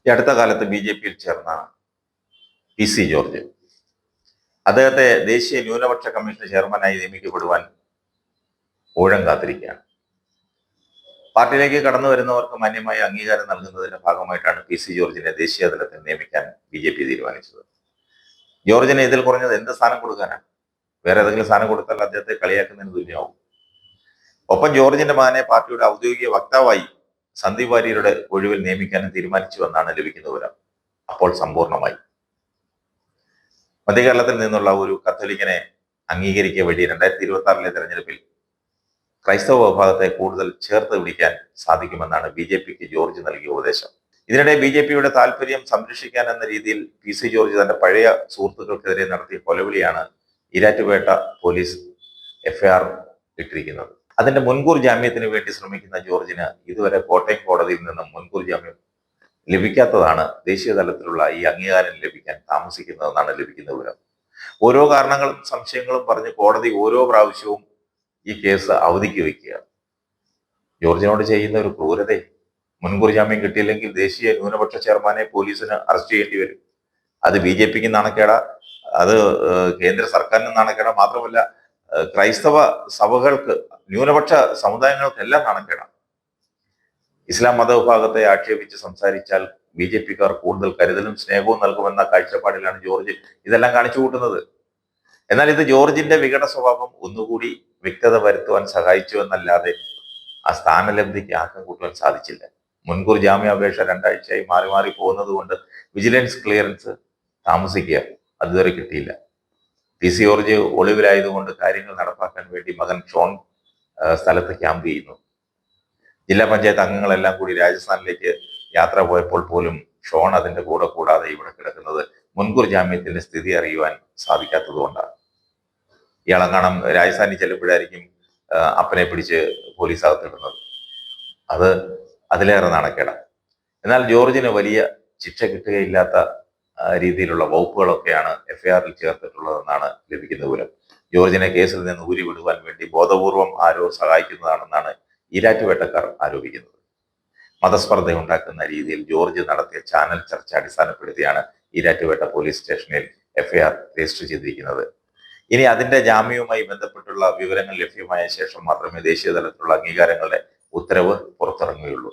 ഈ അടുത്ത കാലത്ത് ബി.ജെ.പിയിൽ ചേർന്ന പി.സി. ജോർജ് അദ്ദേഹത്തെ ദേശീയ ന്യൂനപക്ഷ കമ്മീഷൻ ചെയർമാനായി നിയമിക്കപ്പെടുവാൻ ഊഴം കാത്തിരിക്കുകയാണ്. പാർട്ടിയിലേക്ക് കടന്നു വരുന്നവർക്ക് മാന്യമായ അംഗീകാരം നൽകുന്നതിന്റെ ഭാഗമായിട്ടാണ് പി.സി. ജോർജിനെ ദേശീയ തലത്തിൽ നിയമിക്കാൻ ബി.ജെ.പി തീരുമാനിച്ചത്. ജോർജിന് ഇതിൽ കുറഞ്ഞത് എന്ത് സ്ഥാനം കൊടുക്കാനാണ്? വേറെ ഏതെങ്കിലും സ്ഥാനം കൊടുത്താൽ അദ്ദേഹത്തെ കളിയാക്കുന്നതിന് തുല്യമാവും. ഒപ്പം ജോർജിന്റെ മകനെ പാർട്ടിയുടെ ഔദ്യോഗിക വക്താവായി സന്ദീപ് വാര്യരുടെ ഒഴിവിൽ നിയമിക്കാനും തീരുമാനിച്ചുവെന്നാണ് ലഭിക്കുന്ന വിവരം. അപ്പോൾ സമ്പൂർണമായി. മധ്യകേരളത്തിൽ നിന്നുള്ള ഒരു കത്തോലിക്കനെ അംഗീകരിക്കുക വഴി 2026 തെരഞ്ഞെടുപ്പിൽ ക്രൈസ്തവ വിഭാഗത്തെ കൂടുതൽ ചേർത്ത് പിടിക്കാൻ സാധിക്കുമെന്നാണ് ബി.ജെ.പിക്ക് ജോർജ് നൽകിയ ഉപദേശം. ഇതിനിടെ ബി.ജെ.പിയുടെ താല്പര്യം സംരക്ഷിക്കാൻ എന്ന രീതിയിൽ പി.സി. ജോർജ് തന്റെ പഴയ സുഹൃത്തുക്കൾക്കെതിരെ നടത്തിയ കൊലവിളിയാണ് ഈരാറ്റുപേട്ട പോലീസ് എഫ്ഐആർ ഇട്ടിരിക്കുന്നത്. അതിന്റെ മുൻകൂർ ജാമ്യത്തിന് വേണ്ടി ശ്രമിക്കുന്ന ജോർജിന് ഇതുവരെ കോട്ടയം കോടതിയിൽ നിന്നും മുൻകൂർ ജാമ്യം ലഭിക്കാത്തതാണ് ദേശീയ തലത്തിലുള്ള ഈ അംഗീകാരം ലഭിക്കാൻ താമസിക്കുന്നതെന്നാണ് ലഭിക്കുന്ന വിവരം. ഓരോ കാരണങ്ങളും സംശയങ്ങളും പറഞ്ഞ് കോടതി ഓരോ പ്രാവശ്യവും ഈ കേസ് അവധിക്ക് വയ്ക്കുകയാണ്. ജോർജിനോട് ചെയ്യുന്ന ഒരു ക്രൂരതയെ. മുൻകൂർ ജാമ്യം കിട്ടിയില്ലെങ്കിൽ ദേശീയ ന്യൂനപക്ഷ ചെയർമാനെ പോലീസിന് അറസ്റ്റ് ചെയ്യേണ്ടി വരും. അത് ബി.ജെ.പിക്ക് നാണക്കേടാ, അത് കേന്ദ്ര സർക്കാരിന് നാണക്കേടാ, മാത്രമല്ല ക്രൈസ്തവ സഭകൾക്ക്, ന്യൂനപക്ഷ സമുദായങ്ങൾക്കെല്ലാം നാണക്കേടാണ്. ഇസ്ലാം മതവിഭാഗത്തെ ആക്ഷേപിച്ച് സംസാരിച്ചാൽ ബി.ജെ.പിക്കാർ കൂടുതൽ കരുതലും സ്നേഹവും നൽകുമെന്ന കാഴ്ചപ്പാടിലാണ് ജോർജ് ഇതെല്ലാം കാണിച്ചു കൂട്ടുന്നത്. എന്നാൽ ഇത് ജോർജിന്റെ വികട സ്വഭാവം ഒന്നുകൂടി വ്യക്തത വരുത്തുവാൻ സഹായിച്ചു എന്നല്ലാതെ ആ സ്ഥാനലബ്ധിക്ക് ആക്കം കൂട്ടുവാൻ സാധിച്ചില്ല. മുൻകൂർ ജാമ്യാപേക്ഷ 2 ആഴ്ചയായി മാറി മാറി പോകുന്നത് കൊണ്ട് വിജിലൻസ് ക്ലിയറൻസ് താമസിക്കുക, അതുവരെ കിട്ടിയില്ല. പി.സി. ജോർജ് ഒളിവിലായതുകൊണ്ട് കാര്യങ്ങൾ നടപ്പാക്കാൻ വേണ്ടി മകൻ ഷോൺ സ്ഥലത്ത് ക്യാമ്പ് ചെയ്യുന്നു. ജില്ലാ പഞ്ചായത്ത് അംഗങ്ങളെല്ലാം കൂടി രാജസ്ഥാനിലേക്ക് യാത്ര പോയപ്പോൾ പോലും ഷോൺ അതിന്റെ കൂടെ കൂടാതെ ഇവിടെ കിടക്കുന്നത് മുൻകൂർ ജാമ്യത്തിന്റെ സ്ഥിതി അറിയുവാൻ സാധിക്കാത്തത് കൊണ്ടാണ്. ഇയാളെങ്ങാണം രാജസ്ഥാനിൽ ചെല്ലുമ്പോഴായിരിക്കും അപ്പനെ പിടിച്ച് പോലീസ് അകത്തിടുന്നത്. അത് അതിലേറെ നാണക്കേടാണ്. എന്നാൽ ജോർജിന് വലിയ ശിക്ഷ കിട്ടുകയില്ലാത്ത രീതിയിലുള്ള വകുപ്പുകളൊക്കെയാണ് എഫ്ഐആറിൽ ചേർത്തിട്ടുള്ളതെന്നാണ് ലഭിക്കുന്ന വിവരം. ജോർജിനെ കേസിൽ നിന്ന് ഊരിവിടുവാൻ വേണ്ടി ബോധപൂർവം ആരോ സഹായിക്കുന്നതാണെന്നാണ് ഈരാറ്റുപേട്ടക്കാർ ആരോപിക്കുന്നത്. മതസ്പർദ്ധ ഉണ്ടാക്കുന്ന രീതിയിൽ ജോർജ് നടത്തിയ ചാനൽ ചർച്ച അടിസ്ഥാനപ്പെടുത്തിയാണ് ഈരാറ്റുപേട്ട പോലീസ് സ്റ്റേഷനിൽ എഫ്ഐആർ രജിസ്റ്റർ ചെയ്തിരിക്കുന്നത്. ഇനി അതിന്റെ ജാമ്യവുമായി ബന്ധപ്പെട്ടുള്ള വിവരങ്ങൾ ലഭ്യമായ ശേഷം മാത്രമേ ദേശീയ തലത്തിലുള്ള അംഗീകാരങ്ങളുടെ ഉത്തരവ് പുറത്തിറങ്ങുകയുള്ളൂ.